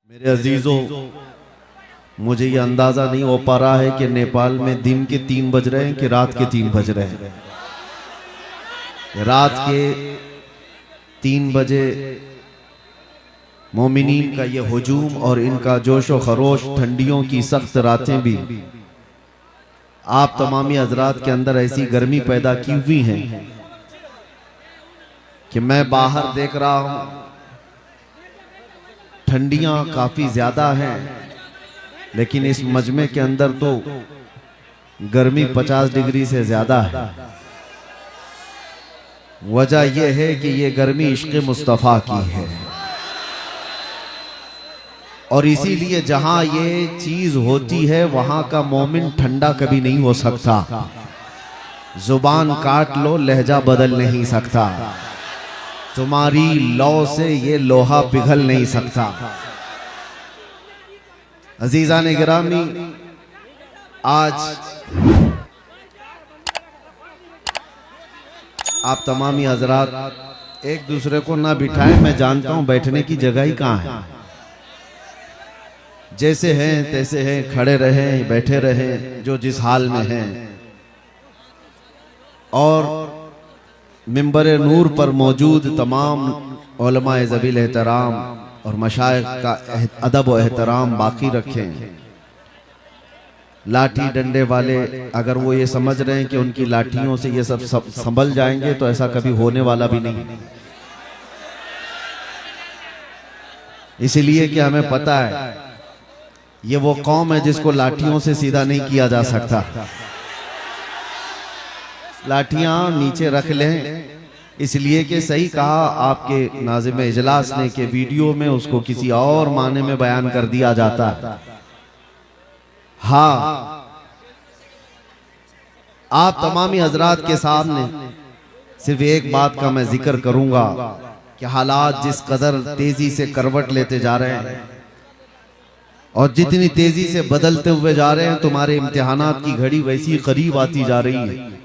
मेरे अजीजों, मुझे ये अंदाजा नहीं हो पा रहा है कि नेपाल में दिन के 3 बज रहे हैं कि रात के 3 बज रहे हैं। रात के 3 बजे मोमिनीन का ये हुजूम और इनका जोशो खरोश, ठंडियों की सख्त रातें भी आप तमामी हजरात के अंदर ऐसी गर्मी पैदा की हुई है कि मैं बाहर देख रहा हूं, ठंडियां काफी ज्यादा हैं, लेकिन इस मजमे के अंदर तो गर्मी 50 डिग्री से ज्यादा है। वजह यह है कि ये गर्मी इश्क़ मुस्तफ़ा की है और इसीलिए जहां ये चीज होती है वहां का मोमिन ठंडा कभी नहीं हो सकता। जुबान काट लो, लहजा बदल नहीं सकता। तुम्हारी लौ से ये लोहा पिघल नहीं सकता। अजीजान गिरामी, आज आप तमामी हजरात एक दूसरे को ना बिठाएं। मैं जानता हूं बैठने की जगह ही कहां है। जैसे हैं तैसे हैं, खड़े रहें, बैठे रहें, जो जिस हाल में हैं। और मिंबर नूर पर मौजूद तमाम उलमाए ज़बील एहतराम और मशाइख का अदब व एहतराम बाकी रखें। लाठी डंडे वाले अगर वो ये समझ रहे हैं कि उनकी लाठियों से ये सब संभल जाएंगे तो ऐसा कभी होने वाला भी नहीं। इसलिए कि हमें पता है ये वो कौम है जिसको लाठियों से सीधा नहीं किया जा सकता। लाठियां नीचे रख लें, इसलिए कि सही कहा आपके नाज़िम इजलास ने कि वीडियो में उसको किसी और माने में बयान कर दिया जाता है। हाँ, आप तमामी हजरात के सामने सिर्फ एक बात का मैं जिक्र करूंगा कि हालात जिस कदर तेजी से करवट लेते जा रहे हैं और जितनी तेजी से बदलते हुए जा रहे हैं, तुम्हारे इम्तिहानात की घड़ी वैसी करीब आती जा रही है।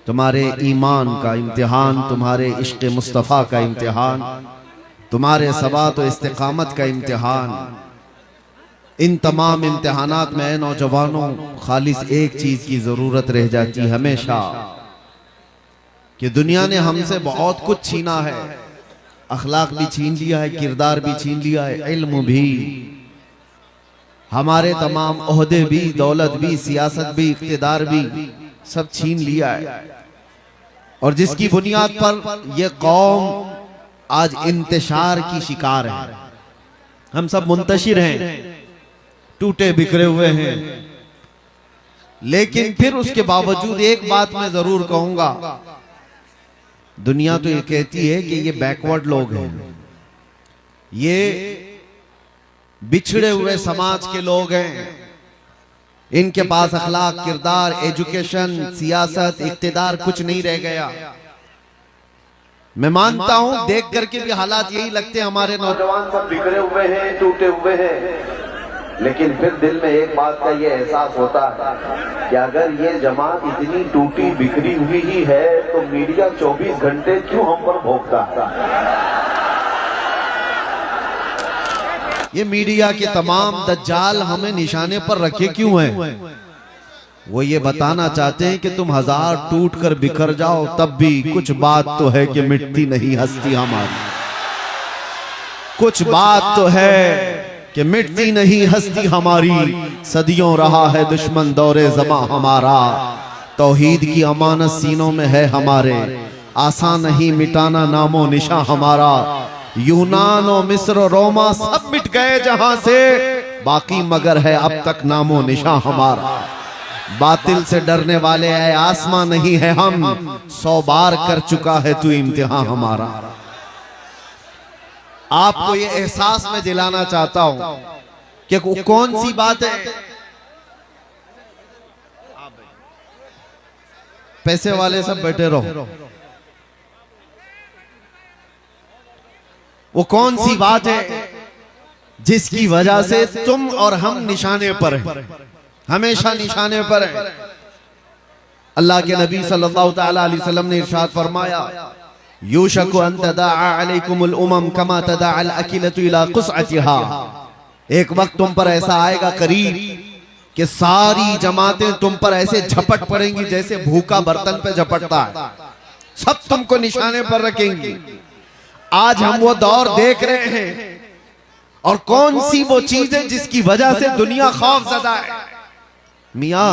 तुम्हारे ईमान का इम्तिहान, तुम्हारे इश्क़ मुस्तफ़ा का इम्तिहान, तुम्हारे सबात व इस्तिकामत का इम्तिहान। इन तमाम इम्तिहानात में नौजवानों खालिस एक चीज की जरूरत रह जाती है हमेशा कि दुनिया ने हमसे बहुत कुछ छीना है। अखलाक भी छीन लिया है, किरदार भी छीन लिया है, इल्म भी, हमारे तमाम ओहदे भी, दौलत भी, सियासत भी, इख्तिदार भी, सब छीन लिया है। और जिसकी बुनियाद पर यह कौम आज इंतशार की शिकार है। हम सब मुंतशिर हैं, टूटे बिखरे हुए हैं, लेकिन फिर उसके बावजूद एक बात मैं जरूर कहूंगा, दुनिया तो ये कहती है कि ये बैकवर्ड लोग हैं, ये बिछड़े हुए समाज के लोग हैं, इनके पास अखलाक, किरदार, एजुकेशन, सियासत, इख्तिदार कुछ नहीं रह गया। मैं मानता हूं, देख करके भी हालात यही लगते हैं, हमारे नौजवान सब बिखरे हुए हैं, टूटे हुए हैं, लेकिन फिर दिल में एक बात का ये एहसास होता है कि अगर ये जमात इतनी टूटी बिखरी हुई ही है तो मीडिया 24 घंटे क्यों हम पर भोंकता है। ये मीडिया के तमाम दज्जाल हमें निशाने पर रखे क्यों हैं? वो ये बताना चाहते हैं कि तुम 1000 टूट कर बिखर जाओ तब भी कुछ बात तो है कि मिटती नहीं हस्ती हमारी। कुछ बात तो है कि मिटती नहीं हस्ती हमारी। सदियों रहा है दुश्मन दौरे ज़मा हमारा, तौहीद की अमानत सीनों में है हमारे, आसान नहीं मिटाना नामो निशा हमारा। यूनान और मिस्र रोमा सब मिट गए जहां से, बाकी मगर है अब तक नामो निशा हमारा। बातिल से डरने वाले है आसमां नहीं है हम, 100 बार कर चुका है तू इम्तिहान हमारा। आपको ये एहसास मैं दिलाना चाहता हूं कि कौन सी बात है, पैसे वाले सब बैठे रहो, वो कौन सी बात है जिसकी वजह से तुम और हम निशाने पर हैं, हमेशा निशाने पर हैं। अल्लाह के नबी सल्लल्लाहु तआला अलैहि वसल्लम ने इरशाद फरमाया, यूशकु अन तदाअ अलैकुमुल उमम कमा तदाअल अकिलतु इला कुसअतिहा। एक वक्त तुम पर ऐसा आएगा करीब कि सारी जमातें तुम पर ऐसे झपट पड़ेंगी जैसे भूखा बर्तन पे झपटता है, सब तुमको निशाने पर रखेंगी। आज हम वो दौर देख रहे हैं। और कौन सी वो चीज है जिसकी वजह से दुनिया खौफजदा है? मियां,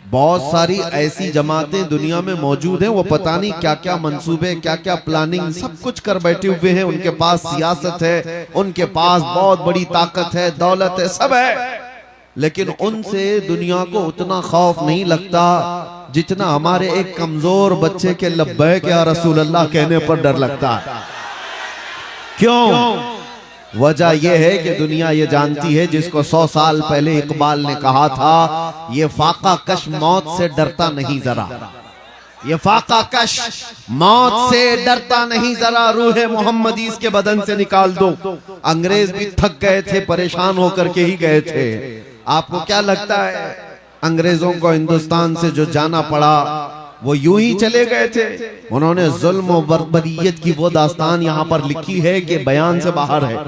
बहुत सारी ऐसी जमातें दुनिया में मौजूद हैं, वो पता नहीं क्या क्या मंसूबे, क्या क्या प्लानिंग सब कुछ कर बैठे हुए हैं। उनके पास सियासत है, उनके पास बहुत बड़ी ताकत है, दौलत है, सब है, लेकिन उनसे दुनिया को उतना खौफ नहीं लगता जितना हमारे एक कमजोर बच्चे के लब्बैक या रसूल अल्लाह कहने पर डर लगता है। क्यों? वजह यह है कि दुनिया ये जानती है, जिसको 100 साल पहले इकबाल ने कहा था, ये फाका कश मौत से डरता नहीं जरा, ये फाका कश मौत से डरता नहीं जरा, रूहे मोहम्मदी इसके बदन से निकाल दो। अंग्रेज भी थक गए थे, परेशान होकर के ही गए थे। आपको क्या लगता है अंग्रेजों को हिंदुस्तान से जो जाना पड़ा वो यूं ही चले गए थे? उन्होंने जुल्म और बर्बरियत की वो दास्तान यहाँ पर लिखी है कि बयान से बाहर है।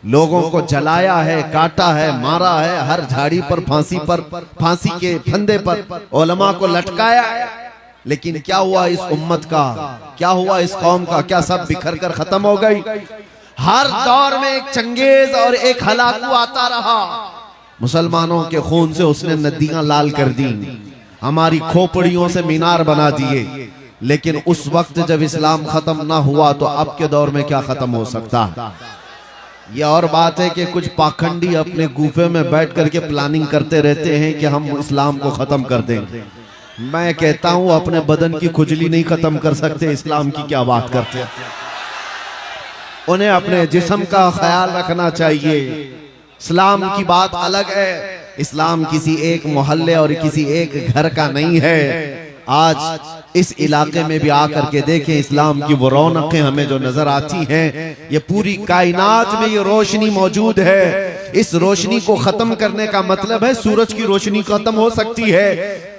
लोगों को जलाया है, काटा है, मारा है, हर झाड़ी पर फांसी के फंदे पर उलमा को लटकाया है। लेकिन क्या हुआ इस उम्मत का, क्या हुआ इस कौम का? क्या सब बिखर कर खत्म हो गई? हर दौर में एक चंगेज और एक हलाकू आता रहा। मुसलमानों के खून से उसने नदियां लाल कर दी, हमारी खोपड़ियों से मीनार बना दिए। लेकिन उस वक्त जब इस्लाम खत्म ना हुआ तो अब के दौर में क्या खत्म हो सकता है? यह और बात है कि कुछ पाखंडी अपने गुफे में बैठ करके प्लानिंग करते रहते हैं कि हम इस्लाम को खत्म कर देंगे। मैं कहता हूं अपने बदन की खुजली नहीं खत्म कर सकते, इस्लाम की क्या बात करते हैं? उन्हें अपने जिस्म का ख्याल रखना चाहिए। इस्लाम की बात अलग है। इस्लाम किसी एक मोहल्ले और किसी एक घर का नहीं है। आज इस इलाके में भी आकर के देखें, इस्लाम की वो रौनकें हमें जो नजर आती हैं, ये पूरी कायनात में ये रोशनी मौजूद है। इस रोशनी को खत्म करने का मतलब है सूरज की रोशनी खत्म हो सकती है,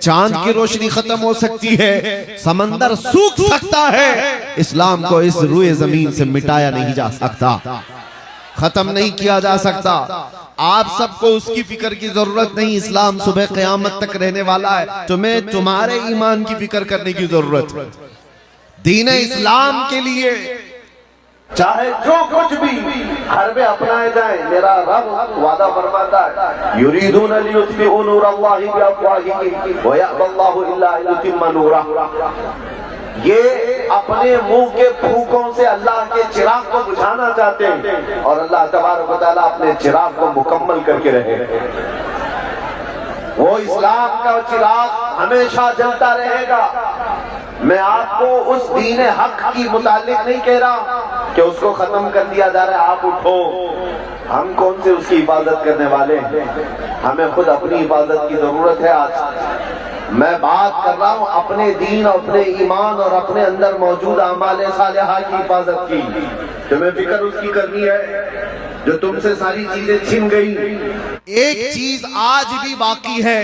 चांद की रोशनी खत्म हो सकती है, समंदर सूख सकता है, इस्लाम को इस रूए जमीन से मिटाया नहीं जा सकता, खत्म नहीं किया जा सकता। आप सबको उसकी फिक्र की जरूरत नहीं। इस्लाम सुबह क़यामत तक रहने वाला है। तुम्हें तुम्हारे ईमान की फिक्र करने की जरूरत है। दीन इस्लाम के लिए चाहे जो कुछ भी हर में अपनाए जाए, मेरा रब वादा फरमाता है, युरीदून लियुत्फिउ नूरल्लाहि बिअफ़वाहिहिम व यअबल्लाहु इल्ला अन युतिम्मा नूरहु। ये अपने मुंह के फूकों से अल्लाह के चिराग को बुझाना चाहते हैं और अल्लाह तबारक व तआला अपने चिराग को मुकम्मल करके रहे। वो इस्लाम का चिराग हमेशा जलता रहेगा। मैं आपको उस दीन हक की मुतालिक नहीं कह रहा कि उसको खत्म कर दिया जा रहा है, आप उठो। हम कौन से उसकी हिफाजत करने वाले हैं? हमें खुद अपनी हिफाजत की जरूरत है। आज मैं बात कर रहा हूं अपने दीन, अपने ईमान और अपने अंदर मौजूद अमाले सालिहा की हिफाजत की। तुम्हें फिक्र उसकी करनी है जो तुमसे सारी चीजें छिन गई। एक चीज आज भी बाकी है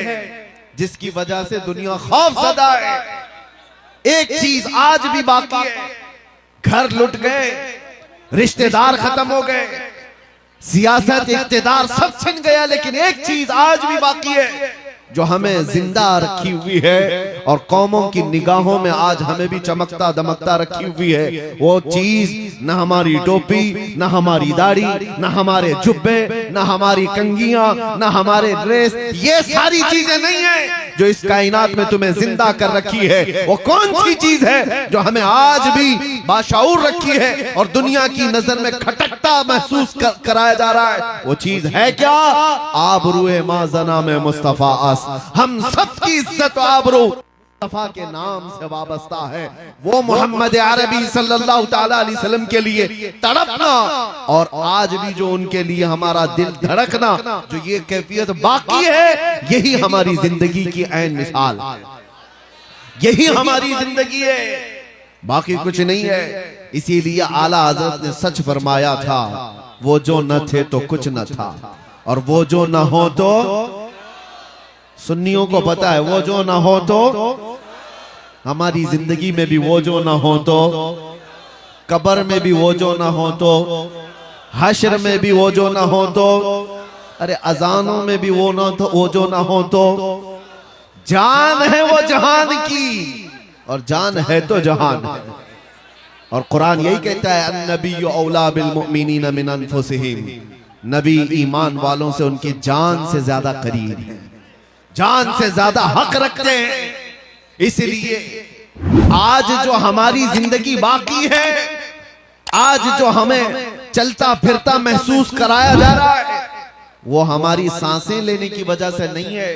जिसकी वजह से दुनिया खौफजदा है। एक चीज आज भी बाकी है। घर लुट गए, रिश्तेदार खत्म हो गए, सियासत, इख्तिदार सब छिन गया, लेकिन एक चीज आज भी बाकी है जो हमें जिंदा रखी हुई है और कौमों की निगाहों में आज हमें भी चमकता दमकता रखी हुई है। वो चीज न हमारी टोपी, न हमारी दाढ़ी, न हमारे जुब्बे, न हमारी कंगियां, न हमारे ड्रेस, ये सारी चीजें नहीं है जो इस कायनात में तुम्हें जिंदा कर रखी है। वो कौन सी चीज है जो हमें आज भी बाशऊर रखी है और दुनिया की नजर में खटकता महसूस कराया जा रहा है? वो चीज है क्या? आबरूए माज़ना में मुस्तफा आस। हम सबकी इज्जत आबरू मुस्तफा के नाम से वाबस्ता है। वो मोहम्मद अरबी सल्लल्लाहु तआला अलैहि वसल्लम के लिए तड़पना और आज भी जो उनके लिए हमारा दिल धड़कना, जो ये कैफियत बाकी है, यही हमारी जिंदगी की ऐन मिसाल, यही हमारी जिंदगी है, बाकी कुछ नहीं है। इसीलिए आला हजरत ने सच फरमाया था, वो जो न थे तो कुछ न था और वो जो न हो तो, सुन्नियों को पता है, वो जो ना हो तो, हमारी जिंदगी में भी वो जो ना हो तो, कब्र में भी वो जो ना हो तो, हश्र में भी वो जो ना हो तो, अरे अजानों में भी वो ना तो, वो जो ना हो तो, जान है वो जहान की और जान है तो जहान है। और कुरान यही कहता है अन्नबी औला बिल मुमिनीन मिन अनफुसिहिम, नबी ईमान वालों से उनकी जान से ज्यादा करीब है, जान से ज्यादा हक रखते हैं। इसलिए आज जो हमारी जिंदगी बाकी है, आज जो हमें चलता फिरता महसूस कराया जा रहा है, वो हमारी सांसें लेने की वजह से नहीं है,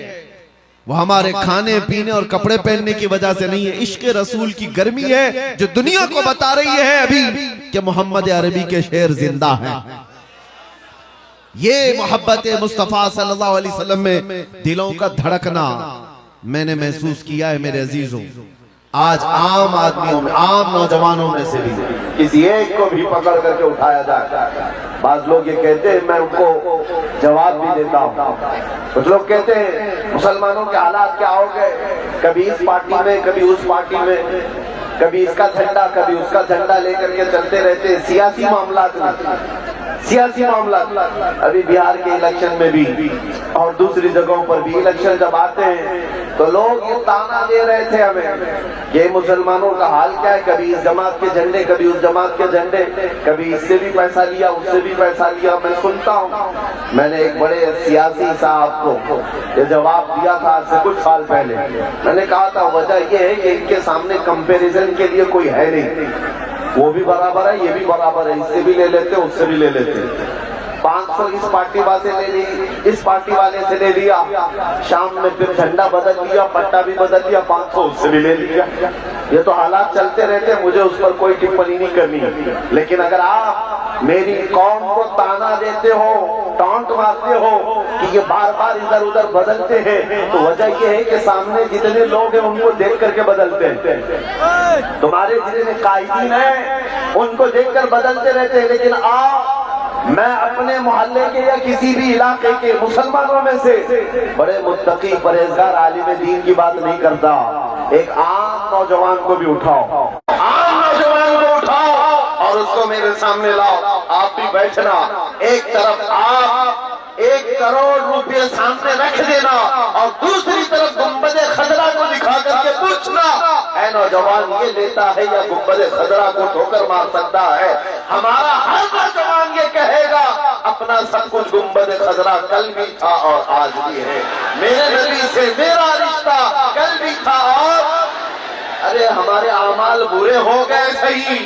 वो हमारे खाने पीने और कपड़े पहनने की वजह से नहीं है। इश्क रसूल की गर्मी है जो दुनिया को बता रही है अभी कि मोहम्मद अरबी के शेर जिंदा हैं। ये मोहब्बत मुस्तफा सल्लल्लाहु अलैहि वसल्लम में दिलों का धड़कना मैंने महसूस किया है मेरे अजीजों। आज आम आदमियों में, आम नौजवानों में से भी किसी एक को भी पकड़ करके उठाया जाता है। बाज लोग ये कहते हैं, मैं उनको जवाब भी देता हूँ। कुछ लोग कहते हैं मुसलमानों के हालात क्या हो गए, कभी इस पार्टी में कभी उस पार्टी में, कभी इसका झंडा कभी उसका झंडा लेकर के चलते रहते हैं सियासी मामला में, सियासी मामला। अभी बिहार के इलेक्शन में भी और दूसरी जगहों पर भी इलेक्शन जब आते हैं तो लोग ये ताना दे रहे थे हमें, ये मुसलमानों का हाल क्या है, कभी इस जमात के झंडे कभी उस जमात के झंडे, कभी इससे भी पैसा लिया उससे भी पैसा लिया। मैं सुनता हूँ, मैंने एक बड़े सियासी साहब को ये जवाब दिया था आज से कुछ साल पहले। मैंने कहा था वजह ये है कि इनके सामने कंपैरिजन के लिए कोई है नहीं, वो भी बराबर है ये भी बराबर है, इससे भी ले लेते उससे भी ले लेते। 500 इस पार्टी वाले से ले ली, इस पार्टी वाले से ले लिया, शाम में फिर झंडा बदल लिया, पट्टा भी बदल लिया, 500 उससे भी ले लिया। ये तो हालात चलते रहते, मुझे उस पर कोई टिप्पणी नहीं करनी है। लेकिन अगर आप मेरी कौम को ताना देते हो, टॉन्ट मारते हो कि ये बार बार इधर उधर बदलते हैं, तो वजह ये है कि सामने जितने लोग हैं उनको देख करके बदलते हैं। तुम्हारे जितने कायदीन हैं उनको देखकर बदलते रहते हैं। लेकिन आप, मैं अपने मोहल्ले के या किसी भी इलाके के मुसलमानों में से बड़े मुत्तकी परहेजगार आलिम दीन की बात नहीं करता। एक आम नौजवान को भी उठाओ, आम नौजवान को उठाओ और उसको मेरे सामने लाओ। आप भी बैठना, एक तरफ आप 1 करोड़ रुपए सामने रख देना और दूसरी तरफ गुंबद खजरा को दिखा करके पूछना, है नौजवान ये लेता है या गुंबद खजरा को ठोकर मार सकता है? हमारा हर नौजवान ये कहेगा अपना सब कुछ गुंबद खजरा कल भी था और आज भी है, मेरे नबी से मेरा रिश्ता कल भी था और अरे हमारे आमाल बुरे हो गए सही,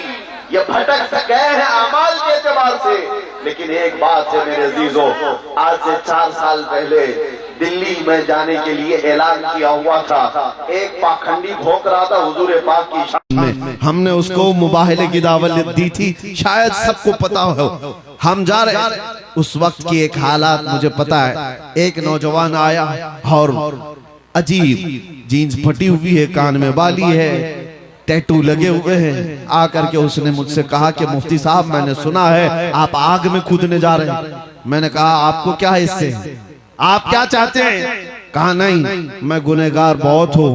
ये भटक गए हैं अमाल के एतबार से। लेकिन एक बात है मेरे अजीजों, आज से 4 साल पहले दिल्ली में जाने के लिए ऐलान किया हुआ था। एक पाखंडी भोंक रहा था हुजूर पाक की शान में, हमने उसको मुबाहले की दावत दी थी, शायद सबको पता हो। हम जा रहे, उस वक्त की एक हालात मुझे पता है। एक नौजवान आया और अजीब जीन्स फटी हुई है, कान में बाली है, टैटू लगे हुए हैं। आकर के उसने मुझसे कहा कि मुफ्ती साहब मैंने सुना है आप आग में कूदने जा रहे हैं। मैंने कहा आपको क्या है इससे, आप क्या चाहते हैं? कहा नहीं, मैं गुनहगार बहुत हूँ,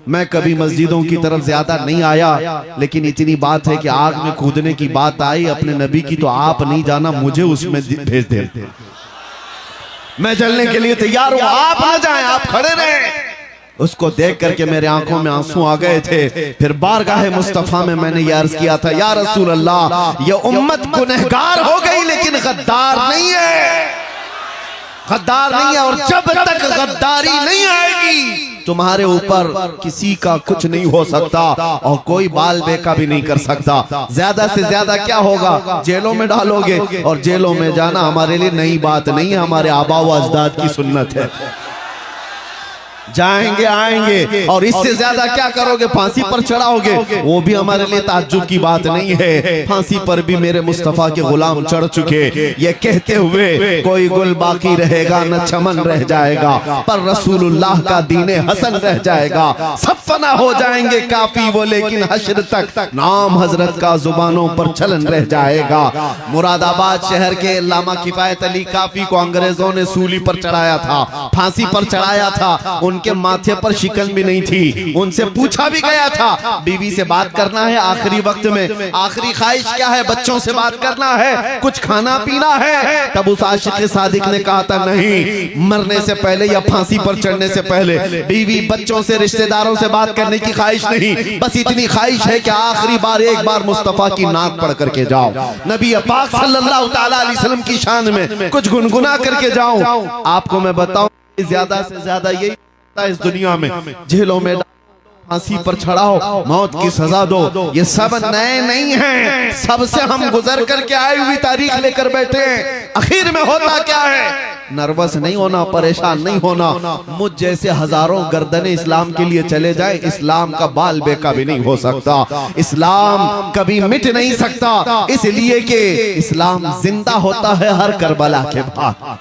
मैं कभी मस्जिदों की तरफ ज्यादा नहीं आया, लेकिन इतनी बात है कि आग में कूदने की बात आई अपने नबी की, तो आप नहीं जाना, मुझे उसमें भेज दे, मैं जलने के लिए तैयार हूँ, आप ना जाएं, आप खड़े रहें। उसको देख करके मेरे आंखों में आंसू आ गए थे। फिर बारगाह मुस्तफा में मैंने ये अर्ज किया था, या रसूल अल्लाह, ये उम्मत गुनहगार हो गई लेकिन गद्दार नहीं है, गद्दार नहीं है। और जब तक गद्दारी नहीं आएगी तुम्हारे ऊपर किसी का कुछ नहीं हो सकता और कोई बाल बेका भी नहीं कर सकता। ज्यादा से ज्यादा क्या होगा, जेलों में डालोगे, और जेलों में जाना हमारे लिए नई बात नहीं है, हमारे आबा व अजदाद की सुन्नत है। जाएंगे आएंगे, और इससे ज्यादा क्या करोगे, फांसी पर चढ़ाओगे, वो भी हमारे लिए ताज्जुब की बात नहीं है। फांसी पर भी मेरे मुस्तफा के गुलाम चढ़ चुके, ये कहते हुए कोई गुल बाकी रहेगा न चमन रह जाएगा, पर रसूलुल्लाह का दीने हसन रह जाएगा। सब फना हो जाएंगे काफी वो, लेकिन हश्र तक नाम हजरत का जुबानों पर चलन रह जाएगा। मुरादाबाद शहर के अल्लामा किफायत अली काफी को अंग्रेजों ने सूली पर चढ़ाया था, फांसी पर चढ़ाया था। उनके माथे पर शिकन भी नहीं थी। उनसे पूछा भी गया था बीवी से बात करना है आखिरी वक्त में, आखिरी ख्वाहिश क्या है, बच्चों से बात करना है, कुछ खाना पीना है। तब उस आशिक सादिक ने कहा था नहीं, मरने से पहले या फांसी पर चढ़ने से पहले बीवी बच्चों से रिश्तेदारों से बात करने की ख्वाहिश नहीं, बस इतनी ख्वाहिश है कि आखिरी बार एक बार मुस्तफा की नात पढ़ करके जाओ, नबी पाक सल्लल्लाहु तआला अलैहि वसल्लम की शान में कुछ गुनगुना करके जाऊं। आपको मैं बताऊं ज्यादा से ज्यादा यही इस दुनिया में जेलों में फांसी पर चढ़ाओ, मौत की सजा दो, ये सब नए नहीं हैं, सबसे हम गुजर करके आई हुई तारीख लेकर बैठे हैं। आखिर में होता क्या है, नर्वस नहीं होना, परेशान नहीं होना। मुझ जैसे हजारों गर्दने इस्लाम के लिए चले जाए, इस्लाम का बाल बेका भी नहीं हो सकता, इस्लाम कभी मिट नहीं सकता, इसलिए कि इस्लाम जिंदा होता है हर करबला के बाद,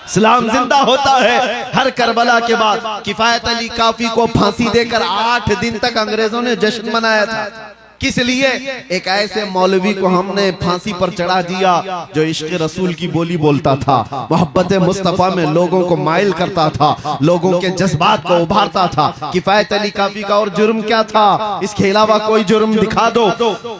इस्लाम जिंदा होता है हर करबला के बाद। किफायत अली काफी को फांसी देकर 8 दिन तक अंग्रेजों ने जश्न मनाया था। किस लिए? एक ऐसे मौलवी को हमने फांसी पर चढ़ा दिया जो इश्क रसूल की बोली बोलता था, मोहब्बत मुस्तफा में लोगों को माइल करता था, लोगों के जज्बात को उभारता था। किफायत अली काफी का और जुर्म क्या था? इसके अलावा कोई जुर्म दिखा दो।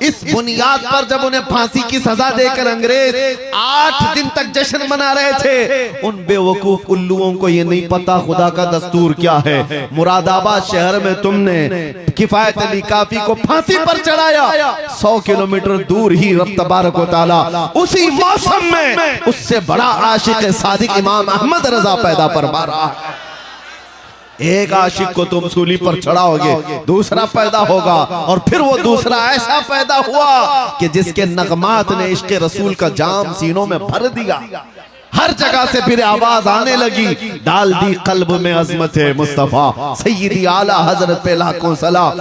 इस बुनियाद पर जब उन्हें फांसी की सजा देकर अंग्रेज 8 दिन तक जश्न मना रहे थे, उन बेवकूफ उल्लुओं को ये नहीं पता खुदा का दस्तूर क्या है। मुरादाबाद शहर में तुमने किफायत अली काफी को फांसी पर चढ़ाया, 100 किलोमीटर दूर ही रब तबारक व तआला उसी मौसम में उससे बड़ा आशिक सादिक इमाम अहमद रजा पैदा फरमा रहा है। एक आशिक को तुम सूली पर चढ़ाओगे, दूसरा पैदा होगा, और फिर वो दूसरा ऐसा पैदा हुआ कि जिसके नगमात ने इश्क रसूल का जाम सीनों में भर दिया। हर जगह से फिर आवाज आने लगी, डाल दी कल्ब में अजमत है मुस्तफा, सैयदी आला हजरत पे लाखों सलाम।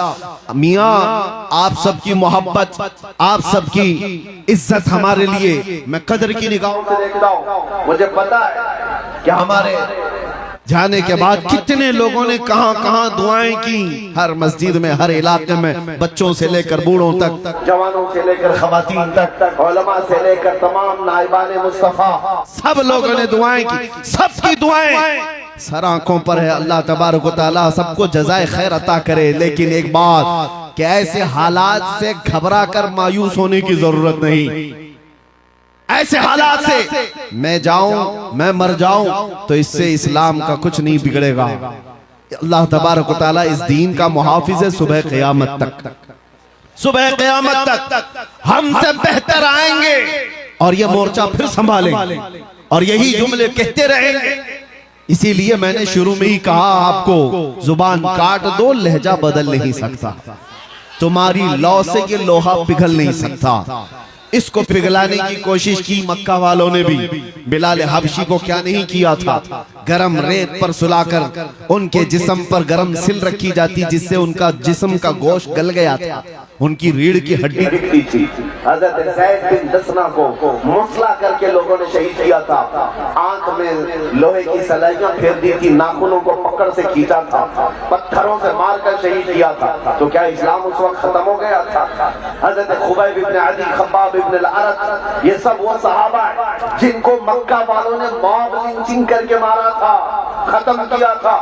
मियाँ आप सबकी मोहब्बत, आप सबकी इज्जत हमारे लिए मैं कदर की निगाहों से देखता हूँ। मुझे पता है कि हमारे जाने के बाद कितने लोगों ने कहां कहां दुआएं की, हर मस्जिद में, हर इलाके में, बच्चों से लेकर बूढ़ों तक, जवानों से लेकर खवातीन तक, उलमा से लेकर तमाम नाइबाने मुस्तफा, सब लोगों ने दुआएं की। सबकी दुआएं सर आंखों पर है। अल्लाह तबारक व तआला सबको जज़ाए खैर अता करे। लेकिन एक बात कि ऐसे हालात से घबरा कर मायूस होने की जरूरत नहीं। ऐसे हालात से मैं जाऊं, मैं मर जाऊं, तो इससे इस्लाम का कुछ नहीं बिगड़ेगा। अल्लाह तबारक व तआला इस दीन का मुहाफिज है सुबह क़यामत तक। सुबह क़यामत तक हमसे बेहतर आएंगे और ये मोर्चा फिर संभालेंगे और यही जुमले कहते रहेंगे। इसीलिए मैंने शुरू में ही कहा, आपको जुबान काट दो, लहजा बदल नहीं सकता, तुम्हारी लौ से ये लोहा पिघल नहीं सकता। इसको पिघलाने की कोशिश की मक्का वालों ने भी। बिलाल हबशी को क्या नहीं किया था, गरम रेत पर सुलाकर उनके जिस्म पर गरम सिल रखी जाती, जिससे उनका जिस्म का गोश्त गल गया था, उनकी रीढ़ की हड्डी दिखती थी। हज़रत ज़ैद बिन दसना को मुसला करके लोगों ने शहीद किया था। आंख में लोहे की सलाइयां फेर दी थी, नाखूनों को पकड़ से खींचा था, पत्थरों से मारकर शहीद किया था। तो क्या इस्लाम उस वक्त खत्म हो गया था? हज़रत खुबैब इब्न अदी, खब्बाब इब्न अल-अरत, ये सब वो सहाबा है जिनको मक्का वालों ने मॉब लिंचिंग करके मारा था, खत्म किया था।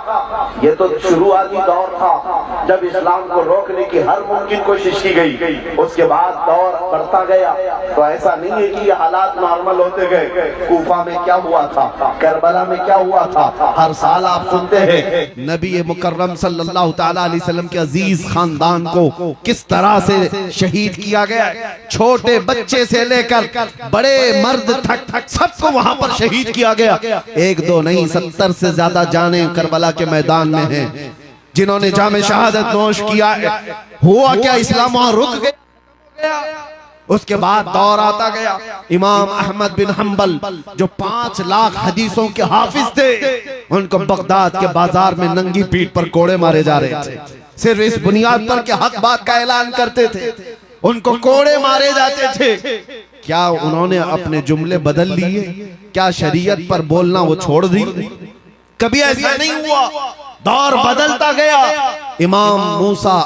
ये तो शुरुआती दौर था जब इस्लाम को रोकने की हर मुमकिन कोशिश की गई। उसके बाद दौर बढ़ता गया। तो ऐसा नहीं है कि ये हालात नॉर्मल होते गए। कूफा में क्या हुआ था, करबला में क्या हुआ था, हर साल आप सुनते हैं नबी मुकर्रम सल्लल्लाहु तआला अलैहि वसल्लम के अजीज खानदान को किस तरह से शहीद किया गया। छोटे बच्चे से लेकर बड़े मर्द तक सबको वहां पर शहीद किया गया। एक दो नहीं, 70 से ज्यादा जाने करबला के मैदान में हैं जिन्होंने जामे शहादत नोश किया। हुआ क्या, इस्लाम वहां रुक गया। उसके बाद दौर आता गया इमाम अहमद बिन हम्बल, जो 5 लाख हदीसों के हाफिज थे, उनको बगदाद के बाजार में नंगी पीठ पर कोड़े मारे जा रहे थे। सिर्फ इस बुनियाद पर कि हक बात का ऐलान करते थे, उनको कोड़े मारे जाते थे। क्या उन्होंने अपने जुमले बदल लिए? क्या शरीयत पर बोलना वो छोड़ दी? कभी ऐसा नहीं हुआ। दौर बदलता गया। इमाम मूसा,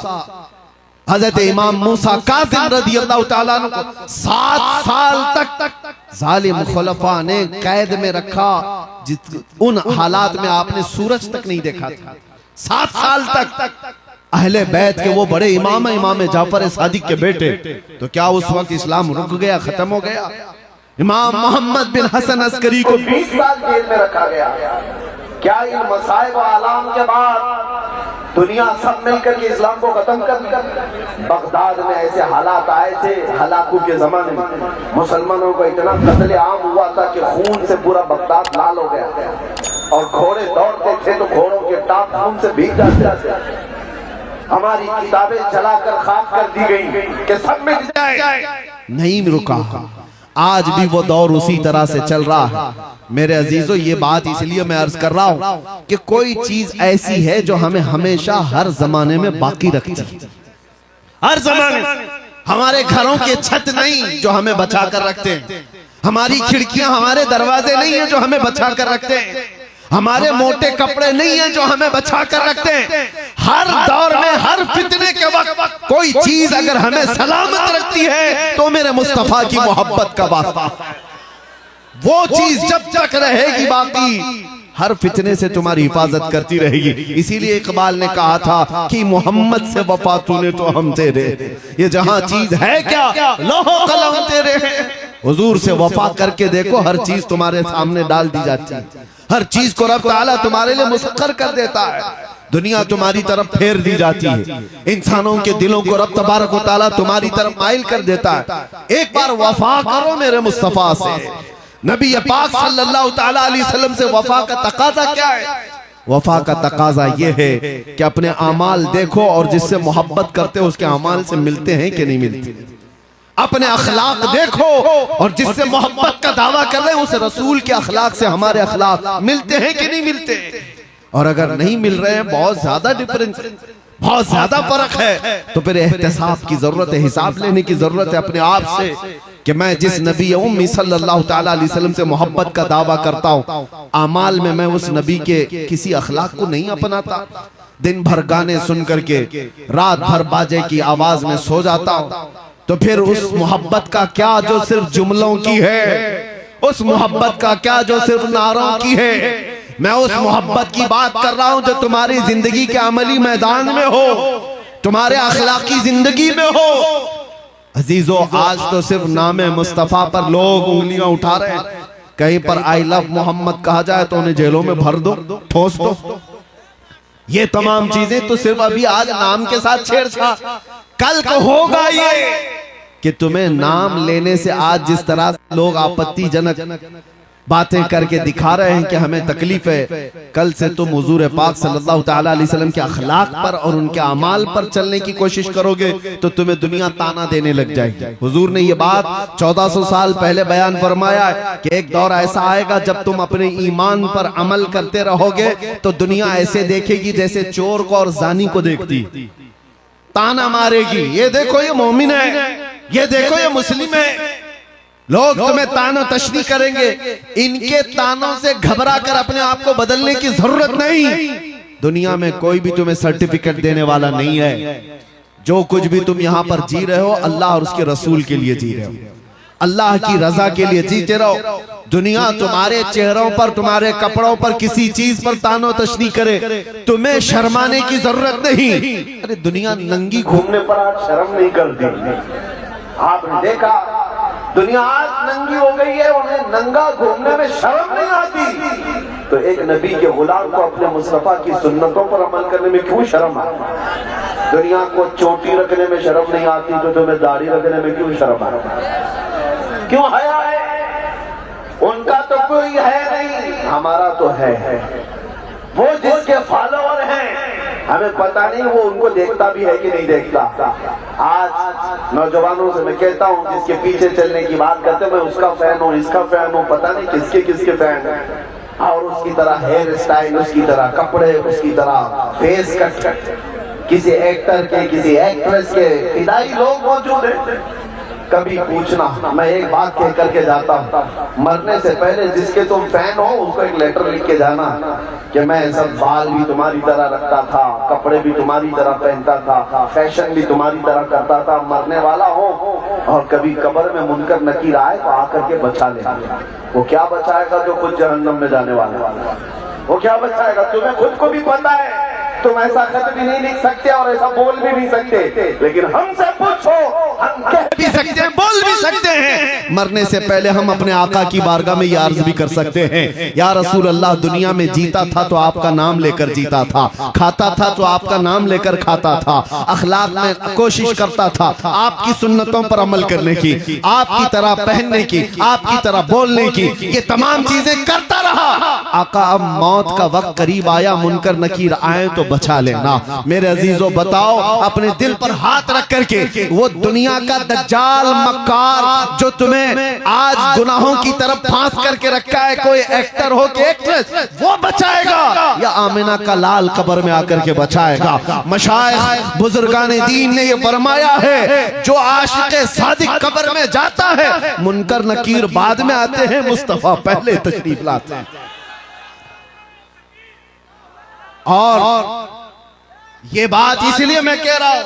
हजरत इमाम मूसा काज़िम रज़ियल्लाहु ताला अन्हु को 7 साल तक जालिम खुलफा ने कैद में रखा। उन हालात में आपने सूरज तक नहीं देखा था। 7 साल तक अहले बैत के वो बड़े इमाम जाफर सादिक के बेटे, तो क्या उस वक्त इस्लाम रुक गया, खत्म हो गया? इमाम मोहम्मद बिन हसन अस्करी को 20 साल जेल में रखा गया। क्या इन मसाइब व आलाम के बाद दुनिया सब मिलकर के इस्लाम को खत्म कर दिया? बगदाद में ऐसे हालात आए थे हलाकू के जमाने में, मुसलमानों को इतना कत्ले आम हुआ था कि खून से पूरा बगदाद लाल हो गया, और घोड़े दौड़ते थे तो घोड़ों के टाप खून से भीग जाते थे। हमारी किताबें जलाकर खाक कर दी गई कि सब मिट जाए, नहीं रुका। आज भी वो दौर उसी तरह से चल रहा है। मेरे अजीजों, ये बात इसलिए मैं अर्ज कर रहा हूं कि कोई चीज ऐसी है जो हमें हमेशा हर जमाने में बाकी रखती है। हर जमाने हमारे घरों के छत नहीं जो हमें बचा कर रखते हैं, हमारी खिड़कियां हमारे दरवाजे नहीं है जो हमें बचा कर रखते हैं, हमारे मोटे कपड़े नहीं है जो हमें बचा कर रखते हैं। हर दौर में हर फितने के वक्त कोई चीज अगर हमें सलामत रखती है तो मेरे मुस्तफा की मोहब्बत का वास्ता। वो चीज जब तक रहेगी बाकी, हर फितने से तुम्हारी हिफाजत करती रहेगी। इसीलिए इकबाल ने कहा था कि मोहम्मद से वफा तूने तो हम तेरे, ये जहां चीज है क्या लोहो कलम तेरे। हुजूर से वफा करके देखो, हर चीज तुम्हारे सामने डाल दी जाती है, हर चीज को रब ताला तुम्हारे लिए मुसख्खर कर देता है, दुनिया तुम्हारी तरफ फेर दी जाती है, इंसानों के दिलों को रब तबारक व तआला तुम्हारी तरफ माइल कर देता है। एक बार वफा करो मेरे मुस्तफा से। नबी पाक सल्लल्लाहु ताला अलैहि वसल्लम से वफा का तकाजा क्या है? वफा का तकाजा ये है कि अपने अमाल देखो और जिससे मोहब्बत करते हो उसके अमाल से मिलते हैं कि नहीं मिलते। अपने अखलाक देखो और जिससे मोहब्बत का दावा कर रहे हैं उस रसूल के अखलाक से हमारे अखलाक मिलते हैं कि नहीं मिलते। और अगर नहीं मिल रहे हैं, बहुत ज्यादा डिफरेंस, बहुत ज्यादा फर्क है, तो फिर एहतिसाब की जरूरत है, हिसाब लेने की जरूरत है अपने आप से कि मैं जिस नबी उम्मी सल्लल्लाहु ताला अलैहि वसल्लम से मोहब्बत का दावा करता हूँ, अमाल में मैं उस नबी के किसी अखलाक को नहीं अपनाता। दिन भर गाने सुन करके रात भर बाजे की आवाज में सो जाता हूँ, तो फिर उस मोहब्बत का क्या जो सिर्फ जुमलों की है, उस मोहब्बत का क्या जो सिर्फ नारों की है। मैं उस मोहब्बत की बात कर रहा हूं जो तुम्हारी जिंदगी के अमली मैदान में हो, तुम्हारे अखलाकी जिंदगी में हो। अजीजों, आज तो सिर्फ नामे मुस्तफा पर लोग उंगलियां उठा रहे हैं। कहीं पर आई लव मोहम्मद कहा जाए तो उन्हें जेलों में भर दो, ठोस दो। ये तमाम चीजें तो सिर्फ अभी आज नाम के साथ छेड़छाड़, कल को होगा ये कि तुम्हें नाम लेने से आज जिस तरह लोग आपत्तिजनक बातें करके दिखा रहे हैं कि हमें तकलीफ है, कल से तुम हुजूर पाक सल्लल्लाहु ताला अलैहि वसल्लम के अखलाक पर और उनके अमाल पर चलने की कोशिश करोगे तो तुम्हें दुनिया ताना देने लग जाएगी। हुजूर ने ये बात 1400 साल पहले बयान फरमाया है कि एक दौर ऐसा आएगा जब तुम अपने ईमान पर अमल करते रहोगे तो दुनिया ऐसे देखेगी जैसे चोर को और जानी को देखती, ताना मारेगी, ये देखो ये मोमिन है, ये देखो ये मुस्लिम है। लोग तुम्हें तानो तशनी करेंगे, इनके तानों से घबरा कर अपने आप को बदलने की जरूरत नहीं। दुनिया में कोई भी तुम्हें सर्टिफिकेट देने वाला नहीं है। जो कुछ भी तुम यहाँ पर जी रहे हो, अल्लाह और उसके रसूल के लिए जी रहे हो, अल्लाह की रजा के लिए जीते रहो। दुनिया तुम्हारे चेहरों पर, तुम्हारे कपड़ों पर, किसी चीज पर तानो तशनी करे, तुम्हें शर्माने की जरूरत नहीं। अरे दुनिया नंगी घूमने पर आज शर्म नहीं करती। आपने देखा दुनिया आज नंगी हो गई है, उन्हें नंगा घूमने में शर्म नहीं आती। तो एक नबी के गुलाम को अपने मुस्तफा की सुन्नतों पर अमल करने में क्यों शर्म आती? दुनिया को चोटी रखने में शर्म नहीं आती तो तुम्हें दाढ़ी रखने में क्यों शर्म आती? क्यों हया है? उनका तो कोई है नहीं, हमारा तो है। वो जिसके फॉलोअर हैं, हमें पता नहीं वो उनको देखता भी है कि नहीं देखता। आज नौजवानों से मैं कहता हूँ जिसके पीछे चलने की बात करते हैं, मैं उसका फैन हूँ, इसका फैन हूँ, पता नहीं किसके किसके फैन है। और उसकी तरह हेयर स्टाइल, उसकी तरह कपड़े, उसकी तरह फेस कट, किसी एक्टर के, किसी एक्ट्रेस के फिदाई लोग मौजूद हैं। कभी पूछना, मैं एक बात कह करके जाता हूँ, मरने से पहले जिसके तुम फैन हो उसको एक लेटर लिख के जाना कि मैं सब बाल भी तुम्हारी तरह रखता था, कपड़े भी तुम्हारी तरह पहनता था, फैशन भी तुम्हारी तरह करता था, मरने वाला हो और कभी कब्र में मुनकर नकीर आए तो आकर के बचा लेना। वो क्या बचाएगा जो खुद जहन्नम में जाने वाला है? वो क्या बचाएगा? तुम्हें खुद को भी पता है तुम ऐसा खत भी नहीं लिख सकते और ऐसा बोल भी नहीं सकते, लेकिन हमसे पूछो, हम कह भी सकते हैं, बोल भी सकते हैं। मरने से पहले हम अपने आका की बारगाह में ये अर्ज भी कर सकते हैं, या रसूल अल्लाह, दुनिया में जीता था तो आपका नाम लेकर जीता था, खाता था तो आपका नाम लेकर खाता था, अखलाक में कोशिश करता था आपकी सुन्नतों पर अमल करने की, आपकी तरह पहनने की, आपकी तरह बोलने की, ये तमाम चीजें करता रहा। आका अब मौत का वक्त करीब आया, मुनकर नकीर आए तो बचा लेना। मेरे अजीजों बताओ, अपने दिल पर हाथ रख करके वो दुनिया का दज्जाल मक्कार जो तुम्हें आज गुनाहों की तरफ फांस करके रखा है, कोई एक्टर हो के एक्ट्रेस, वो बचाएगा या आमिना का लाल कब्र में आकर के बचाएगा? मशाइख बुजुर्गान दीन ने ये फरमाया है, जो आशिक़े सादिक कब्र में जाता है, मुनकर नकीर बाद में आते हैं, मुस्तफा पहले तशरीफ लाते हैं। और ये बात इसलिए मैं कह रहा हूं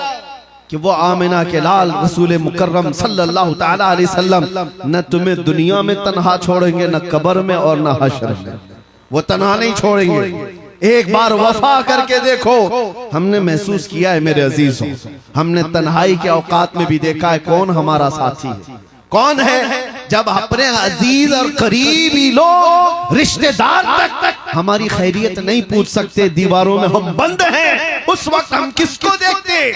कि वो आमिना के लाल रसूल मुकर्रम सल्लल्लाहु ताला अलैहि वसल्लम न तुम्हें दुनिया में तन्हा छोड़ेंगे, न कब्र में और न हश्र में। वो तन्हा नहीं छोड़ेंगे। एक बार वफा करके देखो। हमने महसूस किया है मेरे अजीजों, हमने तन्हाई के औकात में भी देखा है कौन हमारा साथी है, कौन है। जब अपने अजीज और करीबी लोग, रिश्तेदार तक हमारी खैरियत नहीं पूछ सकते, दीवारों में हम बंद हैं, उस वक्त हम किसको देखते?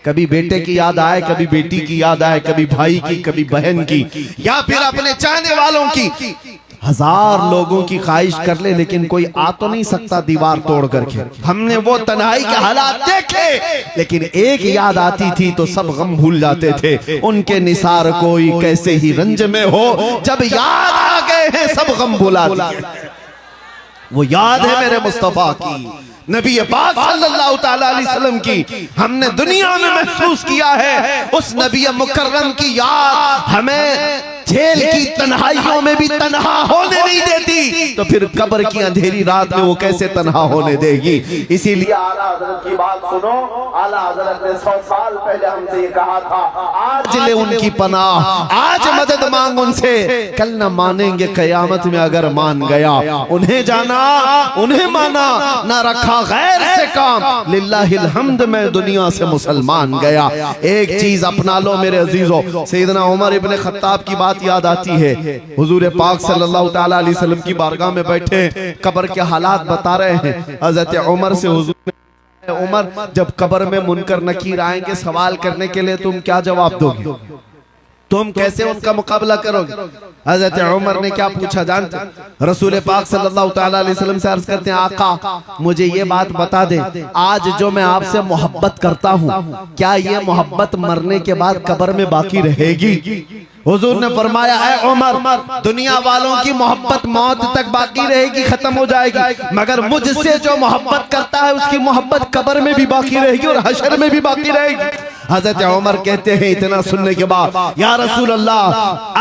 कभी बेटे की याद आए, कभी बेटी की याद आए, कभी भाई की, कभी बहन की, या फिर अपने चाहने वालों की। हजार लोगों की ख्वाहिश कर ले, लेकिन कोई आ तो नहीं सकता दीवार तोड़ करके। हमने वो तन्हाई के हालात देखे, लेकिन एक याद आती थी तो सब गम भूल जाते थे। उनके निसार कोई कैसे ही रंज में हो, जब याद आ गए हैं सब गम भुला दिए। वो याद है मेरे मुस्तफा की, नबी पाक सल्लल्लाहु ताला अलैहि वसल्लम की। हमने दुनिया में महसूस किया है उस नबी मुकर्रम की याद हमें जेल की तन्हाइयों में भी तन्हा होने नहीं देती, तो फिर कब्र की अंधेरी रात में वो कैसे तन्हा होने देगी? इसीलिए आला हज़रत की बात सुनो। आला हज़रत ने 100 साल पहले हमसे ये कहा था, आज ले उनकी पनाह, आज मदद मांग उनसे, कल न मानेंगे कयामत में अगर मान गया। उन्हें जाना, उन्हें माना, ना रखा गैर से काम, लिल्लाहिल हम्द में दुनिया से मुसलमान गया। एक चीज अपना लो मेरे अजीजों, सैयदना उमर इब्ने खत्ताब की बात याद आती है। हुजूर पाक सल्लल्लाहु ताला अलैहि वसल्लम की बारगाह में बैठे कब्र के हालात बता रहे हैं। हज़रत उमर से हुजूर ने, उमर जब कब्र में मुनकर नकीर आएंगे सवाल करने के लिए, तुम क्या जवाब दोगे? तुम कैसे उनका मुकाबला करोगे? हज़रत उमर ने क्या पूछा जानते? रसूल पाक सल्लल्लाहु ताला अलैहि वसल्लम से अर्ज करते हैं, आका मुझे ये बात बता दे, आज जो मैं आपसे मोहब्बत करता हूँ, क्या ये मोहब्बत मरने के बाद कब्र में बाकी रहेगी? हुजूर ने फरमाया, है उमर, दुनिया वालों की मोहब्बत मौत तक बाकी रहेगी, खत्म हो जाएगी, मगर मुझसे जो मोहब्बत करता है उसकी मोहब्बत कब्र में भी बाकी रहेगी और हशर में भी बाकी रहेगी। हज़रत उमर कहते हैं इतना सुनने के बाद, या रसूल अल्लाह,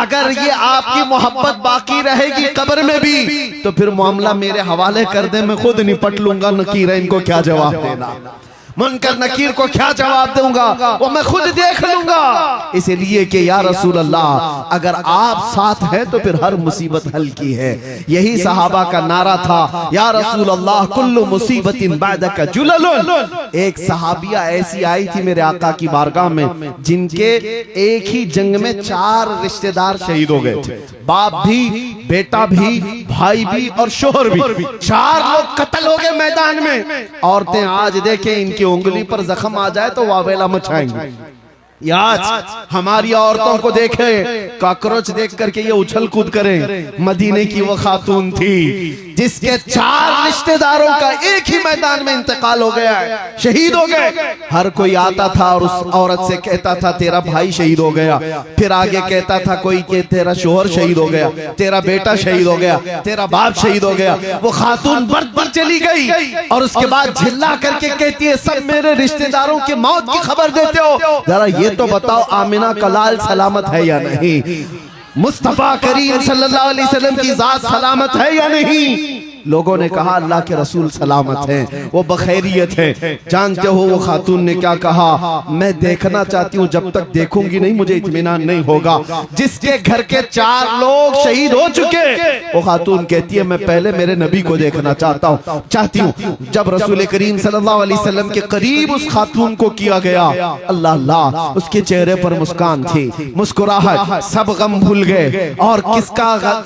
अगर ये आपकी मोहब्बत बाकी रहेगी कब्र में भी, तो फिर मामला मेरे हवाले कर दे, मैं खुद निपट लूंगा। नकीर इनको क्या जवाब देना, मुनकर नकीर को क्या जवाब दूंगा, वो मैं खुद देख लूंगा। इसलिए कि या रसूल अल्लाह, अगर आप साथ हैं तो फिर हर मुसीबत हल की है। यही सहाबा का नारा था, या रसूल अल्लाह कुल्लु मुसीबतिन बादका जुललुन। एक सहाबिया ऐसी आई थी मेरे आका की बारगाह में, जिनके एक ही जंग में 4 रिश्तेदार शहीद हो गए थे, बाप भी, बेटा भी, भाई भी और शोहर भी। 4 लोग कत्ल हो गए मैदान में। औरतें आज देखें, इनकी उंगली पर जख्म आ जाए तो वावेला मचाएंगे। आज हमारी औरतों को देखे, कॉकरोच देख करके ये उछल कूद करें। मदीने की वो खातून थी जिसके 4 रिश्तेदारों का एक ही मैदान में इंतकाल हो गया है, शहीद हो गए। हर कोई आता था और उस औरत से कहता था तेरा भाई शहीद हो गया, फिर आगे कहता था कोई के तेरा शोहर शहीद हो गया, तेरा बेटा शहीद हो गया, तेरा बाप शहीद हो गया। वो खातून बढ़ चली गई और उसके बाद झिल्ला करके कहती है, सब मेरे रिश्तेदारों की मौत की खबर देते हो, जरा ये तो बताओ आमिना का लाल सलामत है या नहीं? मुस्तफा करीम सल्लल्लाहु अलैहि वसल्लम की जात सलामत है या नहीं? लोगों ने कहा अल्लाह के रसूल सलामत हैं, वो बखैरियत है। जानते हो वो खातून ने क्या कहा? मैं देखना चाहती हूँ, जब तक देखूंगी नहीं मुझे इत्मीनान नहीं होगा। जिसके घर के 4 लोग शहीद हो चुके, वो खातून कहती है मैं पहले मेरे नबी को देखना चाहती हूँ। जब रसूल करीम सल्लल्लाहु अलैहि वसल्लम के करीब उस खातून को किया गया, अल्लाह अल्लाह, उसके चेहरे पर मुस्कान थी, मुस्कुराहट, सब गम भूल गए। और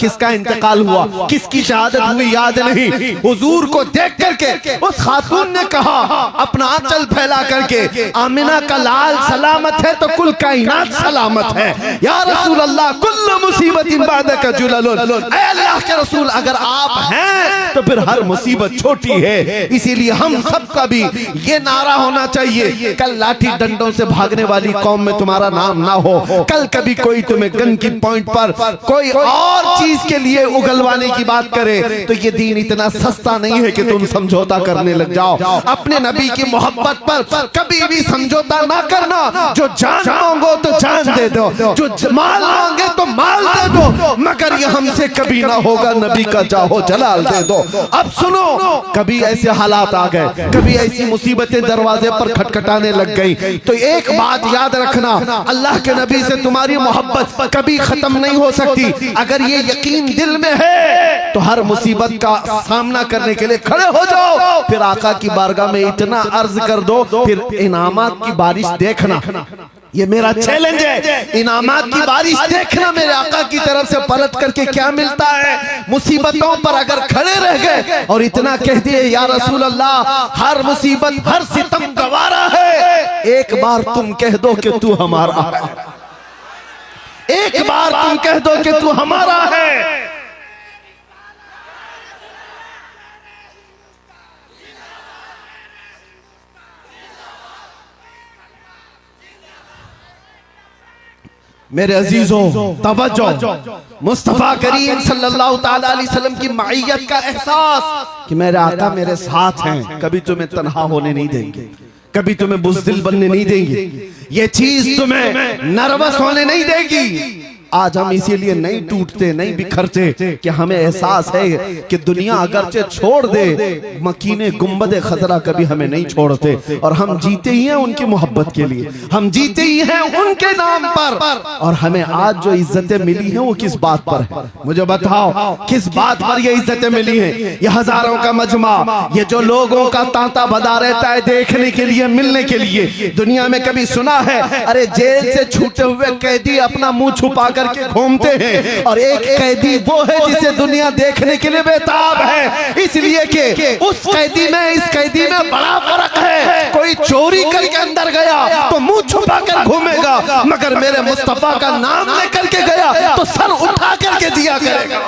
किसका इंतकाल हुआ, किसकी शहादत हुई याद नहीं। हुजूर को देख करके उस खातून ने कहा अपना आंचल फैला करके, आमिना का लाल सलामत है तो कुल कायनात सलामत है। या रसूल अल्लाह कुल्लु मुसीबतिन बादका जुललुन, ऐ अल्लाह के रसूल अगर आप हैं तो फिर हर मुसीबत छोटी है। इसीलिए हम सबका भी ये नारा होना चाहिए, कल लाठी डंडों से भागने वाली कौम में तुम्हारा नाम ना हो। कल कभी कोई तुम्हें गन की पॉइंट पर कोई और चीज के लिए उगलवाने की बात करे तो ये दीन इतना सस्ता नहीं है कि तुम समझौता करने लग जाओ। अपने नबी की मोहब्बत पर कभी भी समझौता ना करना। जो जान मांगो तो जान दे दो, जो माल मांगे तो माल दे दो, मगर ये हमसे कभी ना होगा नबी का जाहो जलाल दे दो। अब सुनो, कभी ऐसे हालात आ गए, कभी ऐसी मुसीबतें दरवाजे पर खटखटाने लग गई, तो एक बात याद रखना, अल्लाह के नबी से तुम्हारी मोहब्बत कभी खत्म नहीं हो सकती। अगर ये यकीन दिल में है तो हर मुसीबत का सामना करने के लिए खड़े हो जाओ। फिर आका की बारगाह में इतना अर्ज कर दो, फिर इनामात की बारिश देखना। ये मेरा चैलेंज है, इनामात की बारिश देखना मेरे आका की तरफ से पलट करके क्या मिलता है। मुसीबतों पर अगर खड़े रह गए और इतना कह दिए या रसूल अल्लाह हर मुसीबत हर सितम गवारा है, एक बार तुम कह दो कि तू हमारा है, एक बार तुम कह दो कि तू हमारा है। मेरे अजीजों तवज्जो, मुस्तफा करीम सल्लल्लाहु ताला अलैहि वसल्लम की माइयत का एहसास कि मेरे आका मेरे साथ हैं, कभी तुम्हें तन्हा होने नहीं देंगे, कभी तुम्हें बुज़दिल बनने नहीं देंगे, ये चीज तुम्हें नर्वस होने नहीं देगी। आज हम इसीलिए नहीं टूटते, नहीं बिखरते कि हमें एहसास है कि दुनिया अगरचे छोड़ दे, मकीने गुंबदे खजरा कभी हमें नहीं छोड़ते। और हम जीते ही हैं उनकी मोहब्बत के लिए, हम जीते ही हैं उनके नाम पर। और हमें आज जो इज्जतें मिली हैं वो किस बात पर है? मुझे बताओ किस बात पर ये इज्जतें मिली हैं? ये हजारों का मजमा, ये जो लोगों का तांता बदा रहता है देखने के लिए, मिलने के लिए। दुनिया में कभी सुना है अरे जेल से छूटे हुए कैदी अपना मुंह छुपा करके घूमते हैं, और एक कैदी वो है जिसे दुनिया देखने के लिए बेताब है, इसलिए कि उस कैदी में इस कैदी में बड़ा फर्क है। कोई चोरी करके अंदर गया तो मुंह छुपा कर घूमेगा, मगर मेरे मुस्तफा का नाम लेकर के गया तो सर उठा करके दिया करेगा,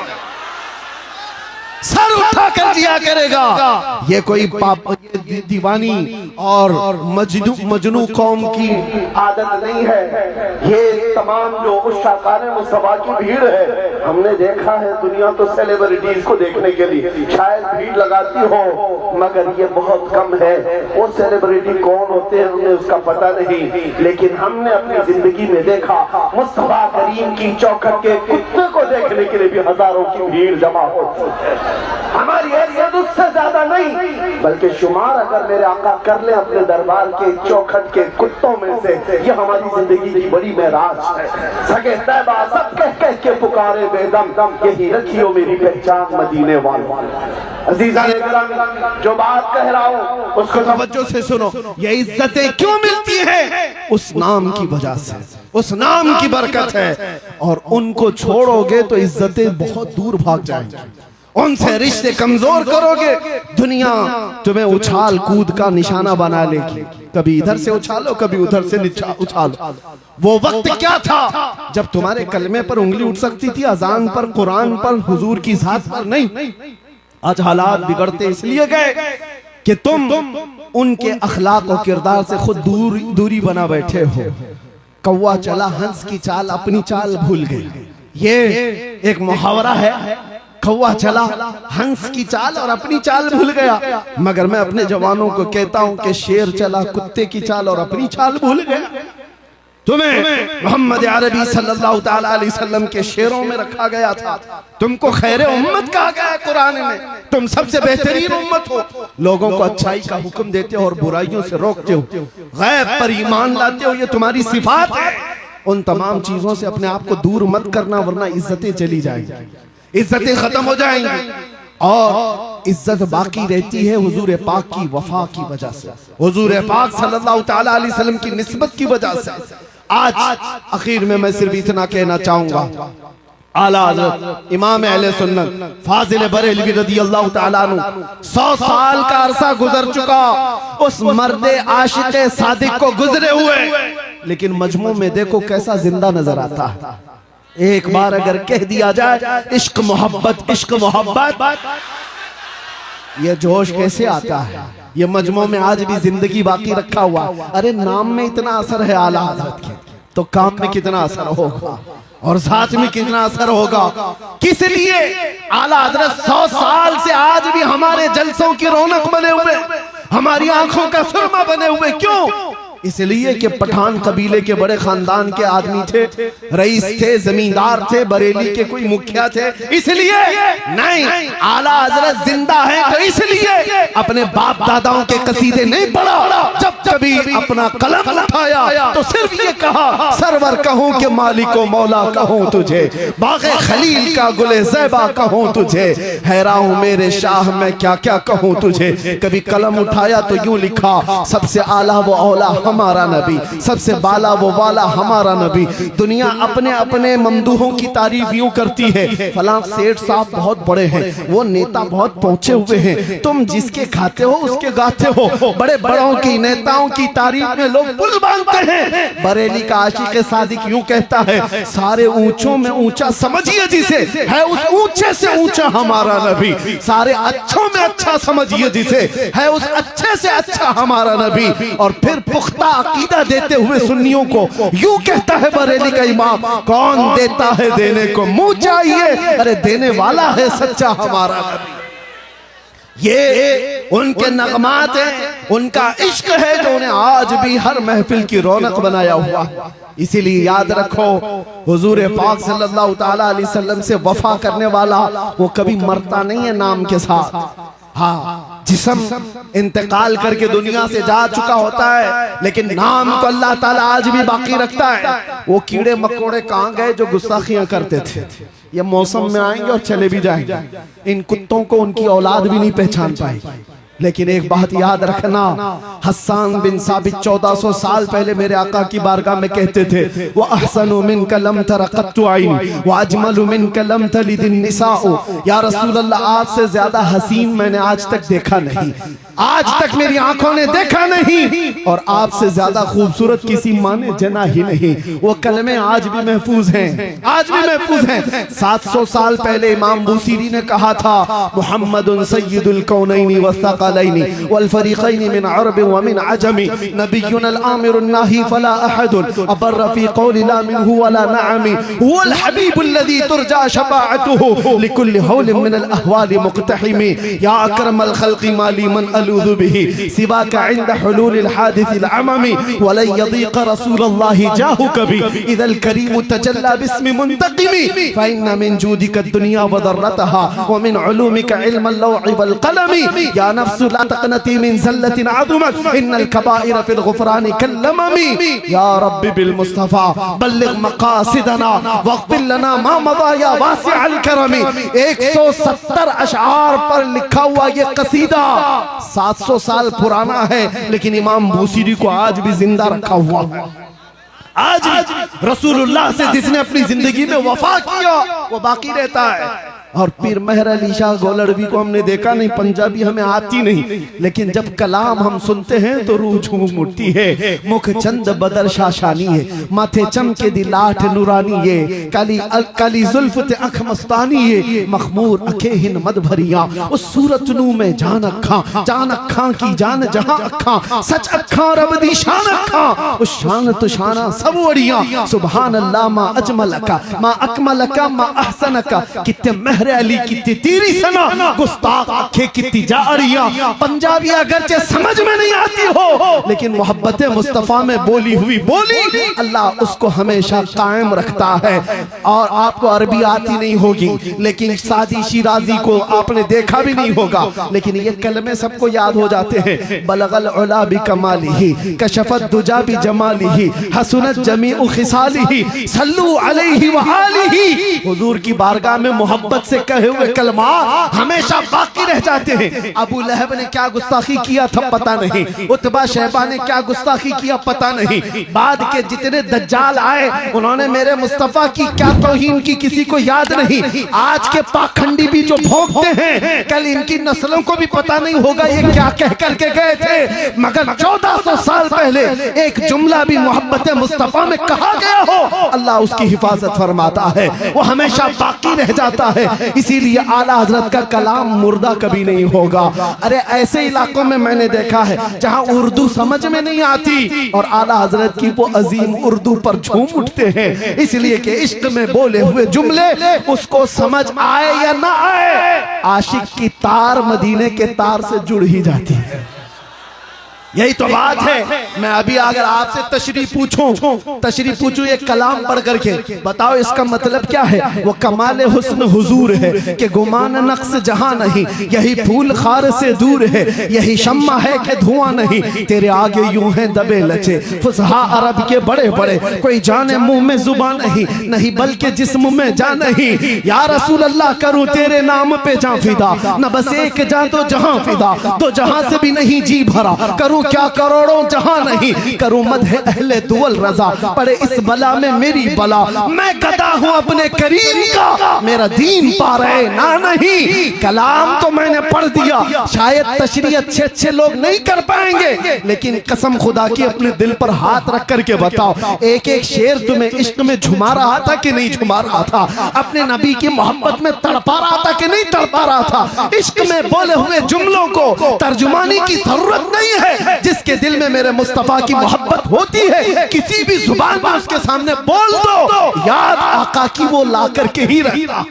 सर उठा कर दिया करेगा। ये कोई पाप दीवानी और मजनू कौम की आदत नहीं है। ये तमाम जो उस्ताकाने मुस्तफा की भीड़ है, हमने देखा है दुनिया तो सेलिब्रिटीज को देखने के लिए शायद भीड़ लगाती हो, मगर ये बहुत कम है। वो सेलिब्रिटी कौन होते हैं हमें उसका पता नहीं, लेकिन हमने अपनी जिंदगी में देखा मुस्तफा करीम की चौखट के कुत्ते को देखने के लिए भी हजारों की भीड़ जमा होती है। हमारी हैसियत उससे ज्यादा नहीं, बल्कि शुमार अगर मेरे आका कर ले अपने दरबार के चौखट के कुत्तों में से, ये हमारी जिंदगी की बड़ी महराज है। सगे तैबा सब कह कह के पुकारे बेदम, यही रखियो मेरी पहचान मदीने वालों। अजीजा ने जो बात कह रहा हूँ उसको तवज्जो से सुनो। ये इज्जतें क्यों मिलती हैं? उस नाम की वजह से, उस नाम की बरकत है। और उनको छोड़ोगे तो इज्जतें बहुत दूर भाग जाएंगी, उनसे रिश्ते कमजोर करोगे, दुनिया तुम्हें उछाल कूद का निशाना बना लेगी। कभी इधर से उछालो, कभी उधर से उछालो। वो वक्त क्या था जब तुम्हारे कलमे पर उंगली उठ सकती थी, अजान पर, कुरान पर, हुजूर की जात पर नहीं। आज हालात बिगड़ते इसलिए गए कि तुम उनके अखलाक और किरदार से खुद दूरी बना बैठे हो। कौवा चला हंस की चाल, अपनी चाल भूल गई। ये एक मुहावरा है, कौवा चला हंस की चाल और अपनी चाल भूल गया। मगर मैं अपने जवानों को कहता हूं कि शेर चला कुत्ते की चाल और अपनी चाल भूल गया। तुम्हें मोहम्मद अरबी सल्लल्लाहु ताला अलैहि वसल्लम के शेरों में रखा गया था, तुमको खैर उम्मत कहा गया है कुरान में, तुम सबसे बेहतरीन उम्मत हो। लोगों को अच्छाई का हुक्म देते हो और बुराइयों से रोकते हो, गैब पर ईमान लाते हो, ये तुम्हारी सिफात है। उन तमाम चीजों से अपने आप को दूर मत करना, वरना इज्जतें चली जाएंगी, इज्जतें खत्म हो जाएंगी। और इज्जत बाकी रहती है हुजूर पाक की वफा की वजह से, हुजूर पाक सल्लल्लाहु ताला अलैहि वसल्लम की निस्बत की वजह से। आज आखिर में मैं सिर्फ इतना कहना चाहूंगा, आला हज़रत इमाम अहले सुन्नत फाजिल बरेलवी रज़ियल्लाहु ताला अन्हु 100 साल का अरसा गुजर चुका, उस मर्दे आशिक सादिक को गुजरे हुए, लेकिन मजमू में देखो कैसा जिंदा नजर आता है। एक बार अगर कह दिया जाए इश्क मोहब्बत, इश्क मोहब्बत, ये जोश कैसे आता है? ये मजमू में आज भी जिंदगी बाकी रखा हुआ। अरे नाम में इतना असर है आला हज़रत के, तो काम में कितना असर होगा और साथ में कितना असर होगा। किस लिए आला हज़रत 100 साल से आज भी हमारे जलसों की रौनक बने हुए, हमारी आंखों का सुरमा बने हुए? क्यों? इसलिए कि पठान कबीले के बड़े खानदान के आदमी थे, रईस थे, जमींदार थे, बरेली के कोई मुखिया थे, इसलिए नहीं। आला हज़रत जिंदा है तो इसलिए अपने बाप दादाओं के कसीदे नहीं पढ़ा, जब कभी अपना कलम उठाया तो सिर्फ ये कहा, सरवर कहूं कि मालिको मौला कहूं तुझे, बाग़े खलील का गुले ज़ैबा कहूं तुझे, हैरान हूं मेरे शाह मैं क्या क्या कहूं तुझे। कभी कलम उठाया तो यूं लिखा, सबसे आला वो औला हमारा नबी, सबसे बाला वो वाला हमारा नबी। दुनिया अपने अपने ममदूहों की तारीफ यूं करती है, फलां सेठ साहब बहुत बड़े हैं, वो नेता बहुत पहुंचे हुए हैं। तुम जिसके खाते हो उसके गाते हो। बड़े बड़ों की नेताओं की तारीफ में लोग पुल बांधते हैं। बरेली का आशिक सादिक यूं कहता है, सारे ऊंचों में ऊंचा समझिए जिसे, है उस ऊंचे से ऊंचा हमारा नबी। सारे अच्छों में अच्छा समझिए जिसे, है उस अच्छे से अच्छा हमारा नबी। और फिर पुख्ता अकीदा देते हुए सुन्नियों को यूं कहता है बरेली का इमाम, कौन देता है देने को मुंह चाहिए, अरे देने वाला है सच्चा हमारा नबी। ये उनके नगमात हैं, उनका इश्क है जो उन्हें आज भी हर महफिल की रौनक बनाया हुआ। इसीलिए याद रखो, हुजूर पाक सल्लल्लाहु ताला अलैहि वसल्लम से वफा करने वाला वो कभी मरता नहीं है नाम के साथ। हाँ, जिस्म इंतकाल करके दुनिया से जा चुका होता है, लेकिन नाम को अल्लाह ताला आज भी बाकी रखता है। वो कीड़े मकोड़े कहाँ गए जो गुस्ताखियां करते थे? ये मौसम में आएंगे और चले भी जाएंगे। इन कुत्तों को उनकी औलाद भी नहीं पहचान पाएगी। लेकिन एक बात याद रखना, हस्सान बिन साबित 1400 साल पहले मेरे आका की बारगाह में कहते थे, वो अहसनु मिनका लम तरा क़त्तु ऐन व अजमलु मिनका लम तलिदिन निसाउ। या रसूल अल्लाह, आपसे ज्यादा हसीन मैंने आज तक देखा नहीं, आज तक मेरी आंखों ने देखा नहीं, और आपसे ज्यादा खूबसूरत किसी माँ ने जना ही नहीं। वो कलमे आज भी महफूज हैं, आज भी महफूज हैं। 700 साल पहले इमाम बूसीरी ने कहा था, मुहम्मदुन सय्यिदुल कौनैनि वस्सक़लैनि वल फरीक़ैनि मिन अरब व मिन अजमी, नबियुन अल आमिरुन नाही फला अहदुन अबर फी क़ौलि ला मिनहु वला नअमी, हुवल हबीबुल लज़ी तुरजा शफ़ाअतुहु लिकुल्लि हौलिन मिन अल अहवालि मुक़तहिमी, या अकरमल ख़ल्क़ि माली मन अलूज़ु बिही सिवाका इंद हुलूलिल हादिसिल अममी, वला यदीक़ रसूलल्लाहि जाहु कभी इदल करीम तजल्ला बिस्मि मुंतक़िमी, फ़इन्न मिन जूदिका दुनिया व दर्रतहा व मिन उलूमिका इल्मल लौहि वल क़लमी, या नफ्स ला तक़नती मिन ज़ल्लतिन अज़मत इन्नल कबाइर फिल गुफ़रान कल्लममी, या रब्बी बिल मुस्तफ़ा बल्लिग़ मक़ासिदना वग़फ़िर लना मा मज़ा या वासिअल करमी। 170 अशआर पर लिखा हुआ ये कसीदा 700 साल पुराना है, लेकिन इमाम बूसीरी को आज भी जिंदा रखा हुआ है। आज रसूलुल्लाह से जिसने अपनी जिंदगी में वफा किया वो बाकी रहता है। और पीर मेहर अली शाह गोलड़वी को हमने देखा नहीं, पंजाबी हमें आती नहीं, लेकिन जब कलाम हम सुनते हैं तो रूह झूम उठती है। मुख चंद बदर शाशानी है, माथे चमके दी लाठ नूरानी है, काली काली जुल्फ ते अख मस्तानी है, मखमूर अखे हिन मद भरिया, उस सूरत नू में जान अखा की जान जहां अखा, सच अखा रब दी शान अखा, उस शान तो शाना सब वड़िया, सुभान अल्लाह मा अजमलका मा अकमलका मा अहसनका, कितने अहरे अली की तेरी सना गुस्ताख आंखें की जारियां। पंजाबी अगरचे समझ में नहीं आती हो, लेकिन मोहब्बत मुस्तफा में बोली हुई बोली अल्लाह उसको हमेशा कायम रखता है। और आपको अरबी आती नहीं होगी, लेकिन सादी शिराजी को आपने देखा भी नहीं होगा, लेकिन ये कलमे सबको याद हो जाते हैं। बलगल उला बि कमालिही कशफत दुजा बि जमालिही हसनत जमीउ खिसालिही सल्लू अलैहि व आलिही। हुजूर की बारगाह में मोहब्बत से कहे हुए कलमा हमेशा बाकी रह जाते हैं। अबू लहब ने क्या गुस्ताखी किया था पता नहीं, उतबा शैबा ने क्या गुस्ताखी किया पता नहीं, बाद के जितने दज्जाल आए उन्होंने मेरे मुस्तफा की क्या तौहीन की किसी को याद नहीं। आज के पाखंडी भी जो भोंकते हैं, कल इनकी नस्लों को भी पता नहीं होगा ये क्या कह करके गए थे, मगर 1400 साल पहले एक जुमला भी मोहब्बत मुस्तफा में कहा गया हो, अल्लाह उसकी हिफाजत फरमाता है, वो हमेशा बाकी रह जाता है। इसीलिए आला हजरत का कलाम मुर्दा कभी नहीं होगा। अरे ऐसे इलाकों में मैंने देखा है जहां उर्दू समझ में नहीं आती और आला हजरत की वो अजीम उर्दू पर झूम उठते हैं, इसलिए कि इश्क में बोले हुए जुमले उसको समझ आए या ना आए, आशिक की तार मदीने के तार से जुड़ ही जाती है। यही तो बात है। मैं अभी अगर आपसे तशरीह पूछूं एक कलाम पढ़ करके बताओ इसका मतलब क्या है, वो कमाल हुस्न हुजूर है कि गुमान नक्स जहां नहीं, यही फूल खार से दूर है, यही शम्मा है कि धुआं नहीं, तेरे आगे यूं है दबे लचे फुसहा अरब के बड़े बड़े, कोई जाने मुंह में जुबान नहीं बल्कि जिस्म में जा नहीं। या रसूल अल्लाह करूं तेरे नाम पे जा फिदा, न बस एक जा तो जहां फिदा, तो जहां से भी नहीं जी भरा, करूं क्या करोड़ों जहां नहीं, करूं मदह अहले दुअल रजा, पड़े इस बला में मेरी बला, मैं गदा हूं अपने करीम का, मेरा दीन पा रहे ना नहीं। कलाम तो मैंने पढ़ दिया, शायद तशरीह अच्छे लोग नहीं कर पाएंगे, लेकिन कसम खुदा की अपने दिल पर हाथ रख करके बताओ एक एक शेर तुम्हें इश्क में झुमा रहा था कि नहीं झुमा रहा था, अपने नबी की मोहब्बत में तड़पा रहा था कि नहीं तड़पा रहा था। इश्क में बोले हुए जुमलों को तर्जुमानी की जरूरत नहीं है, जिसके दिल में मेरे मुस्तफा की मोहब्बत होती है किसी भी जुबान में उसके सामने बोल दो, याद आका की वो ला करके ही रहता।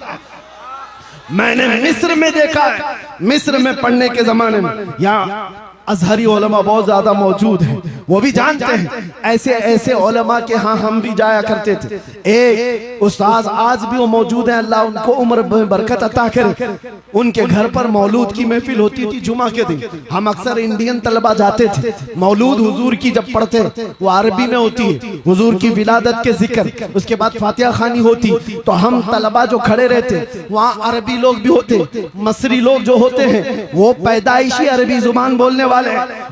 मैंने मिस्र में देखा है, मिस्र में पढ़ने के जमाने में यहाँ अजहरी उलमा बहुत ज्यादा मौजूद हैं, वो भी जानते हैं ऐसे ऐसे उलमा के हाँ हम भी जाया करते थे। एक उस्ताद आज भी वो मौजूद हैं, अल्लाह उनको उम्र बरकत अता करे, उनके घर पर मौलूद की महफिल होती थी जुमा के दिन। हम अक्सर इंडियन तलबा जाते थे, मौलूद हुजूर की जब पढ़ते वो अरबी में होती है, हुजूर की विलादत के जिक्र, उसके बाद फातिहा खानी होती, तो हम तलबा जो खड़े रहते वहाँ अरबी लोग भी होते, मसरी लोग जो होते हैं वो पैदाइशी अरबी जुबान बोलने वाले,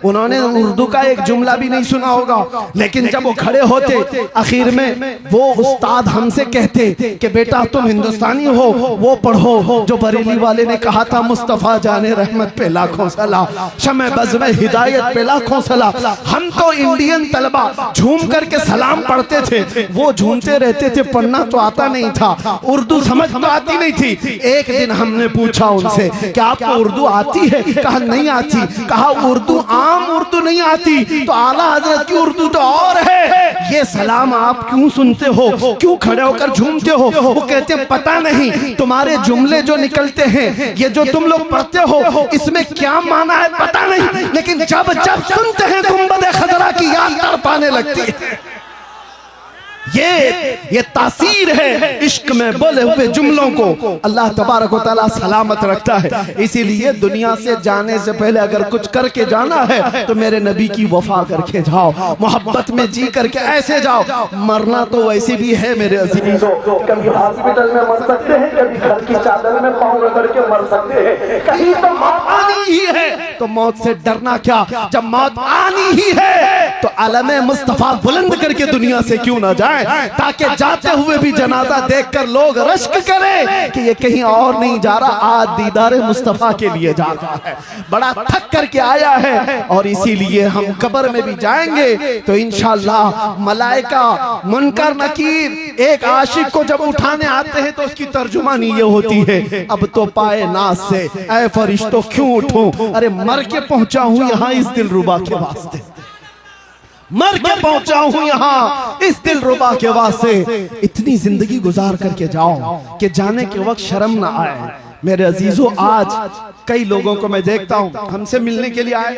उन्होंने उर्दू का एक जुमला भी नहीं सुना होगा, लेकिन जब वो खड़े होते आखिर में वो उस्ताद हमसे कहते कि बेटा तुम हिंदुस्तानी हो, वो पढ़ो जो बरेली वाले ने कहा था, मुस्तफा जाने रहमत पे लाखों सलाम, शमे बज़्म हिदायत पे लाखों सलाम। हम तो इंडियन तलबा झूम करके सलाम पढ़ते थे, वो झूमते रहते थे, पढ़ना तो आता नहीं था, उर्दू समझ तो आती नहीं थी। एक दिन हमने पूछा उनसे कि आपको उर्दू आती है? कहा नहीं आती। कहा उर्दू आम उर्दू नहीं आती तो आला हजरत की उर्दू तो और है, ये सलाम आप क्यों सुनते हो, क्यों खड़े होकर झूमते हो? वो कहते हैं पता नहीं, तुम्हारे जुमले जो निकलते हैं, ये जो तुम लोग पढ़ते हो, इसमें क्या माना है पता नहीं, लेकिन जब जब सुनते हैं गुंबद खजरा की याद तड़पाने लगती है। ये तासीर है इश्क में बोले हुए जुमलों को अल्लाह तबारक व तआला सलामत रखता है। इसीलिए दुनिया से जाने से पहले अगर कुछ करके जाना है तो मेरे नबी की वफा करके जाओ, मोहब्बत में जी करके ऐसे जाओ। मरना तो वैसे भी है मेरे अजीजों, कभी हॉस्पिटल में मर सकते हैं, कभी घर की चादर में पाँव रगड़ के मर सकते हैं, कहीं तो मौत आनी ही है, तो मौत से डरना क्या? जब मौत आनी ही है तो अलमे मुस्तफा बुलंद करके दुनिया से क्यों ना जाए, ताकि जाते हुए भी जनाजा देखकर लोग रश्क करें कि ये कहीं और नहीं जा रहा, आज दीदारे मुस्तफा के लिए जा रहा है, बड़ा थक करके आया है। और इसीलिए हम कब्र में भी जाएंगे तो इंशाअल्लाह मलाइका मुनकर नकीर एक आशिक को जब उठाने आते हैं तो उसकी तर्जुमानी ये होती है, अब तो पाए नाज से ऐ फरिश्तों क्यों उठूं, अरे मर के पहुंचा हूं यहां इस दिलरुबा के वास्ते। मर के पहुंचा हूं यहाँ इस दिलरुबा के वास्ते। इतनी जिंदगी गुजार करके जाओ कि जाने के वक्त शर्म ना आए। मेरे अजीजों, आज कई लोगों को मैं देखता हूं, हमसे मिलने के लिए आए,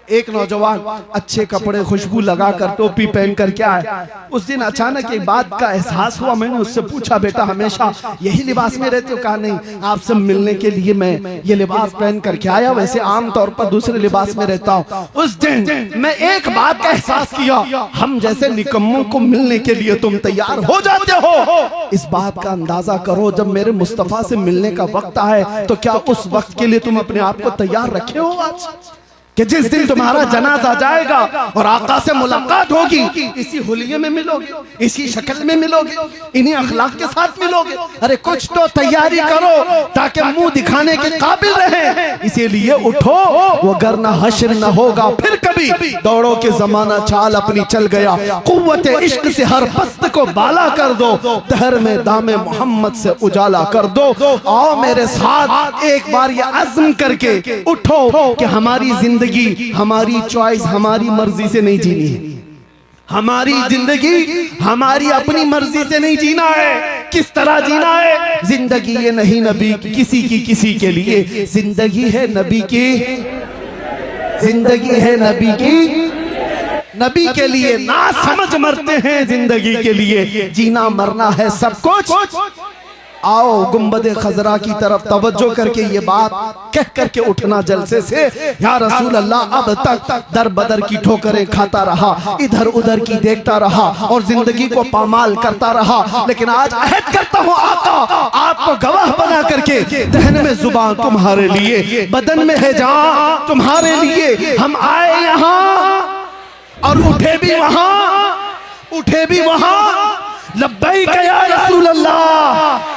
एक नौजवान अच्छे कपड़े खुशबू लगाकर टोपी पहन कर के आए। उस दिन अचानक एक बात का एहसास हुआ। मैंने उससे पूछा, बेटा हमेशा यही लिबास में रहते हो? कहा नहीं, आपसे मिलने के लिए मैं ये लिबास पहन करके आया, वैसे आमतौर पर दूसरे लिबास में रहता हूँ। उस दिन मैं एक बात का एहसास किया, हम जैसे निकम्मों को मिलने के लिए तुम तैयार हो जाते हो। इस बात का अंदाजा करो, जब मेरे मुस्तफा से मिलने का वक्त आए तो क्या उस वक्त के लिए तुम अपने आप को तैयार रखे हो आज? कि जिस दिन तुम्हारा जनाजा जाएगा और आका से मुलाकात होगी, इसी हुलिये में मिलोगे, इसी शक्ल में मिलोगे, इन्हीं अखलाक के साथ मिलोगे। अरे कुछ तो तैयारी करो ताकि मुंह दिखाने के काबिल रहे। इसीलिए उठो, वो गरना हश्र न होगा फिर कभी। दौड़ो के जमाना चाल अपनी चल गया, कुव्वत इश्क से हर पस्त को बाला कर दो, दहर में दामे मोहम्मद से उजाला कर दो। आओ मेरे साथ एक बार ये अज़्म करके उठो कि हमारी जिंदगी, हमारी चॉइस, हमारी मर्जी से नहीं जीनी है। हमारी जिंदगी हमारी अपनी मर्जी से नहीं जीना है। किस तरह जीना है? जिंदगी ये नहीं नबी की किसी के लिए, जिंदगी है नबी की, जिंदगी है नबी की, नबी के लिए। ना समझ मरते हैं जिंदगी के लिए, जीना मरना है सब कुछ। आओ गुंबदे खजरा की तरफ तवज्जो करके ये बात कह करके उठना जलसे से, या रसूल अल्लाह अब तक दर बदर की ठोकरें खाता रहा, इधर उधर की देखता रहा और जिंदगी को पामाल करता रहा। लेकिन आज अहद करता हूँ आका, आपको गवाह बना करके, दहन में जुबान तुम्हारे लिए, बदन में है जान तुम्हारे लिए। हम आए यहाँ और उठे भी वहां, उठे भी वहां। लब्बैक या रसूल अल्लाह,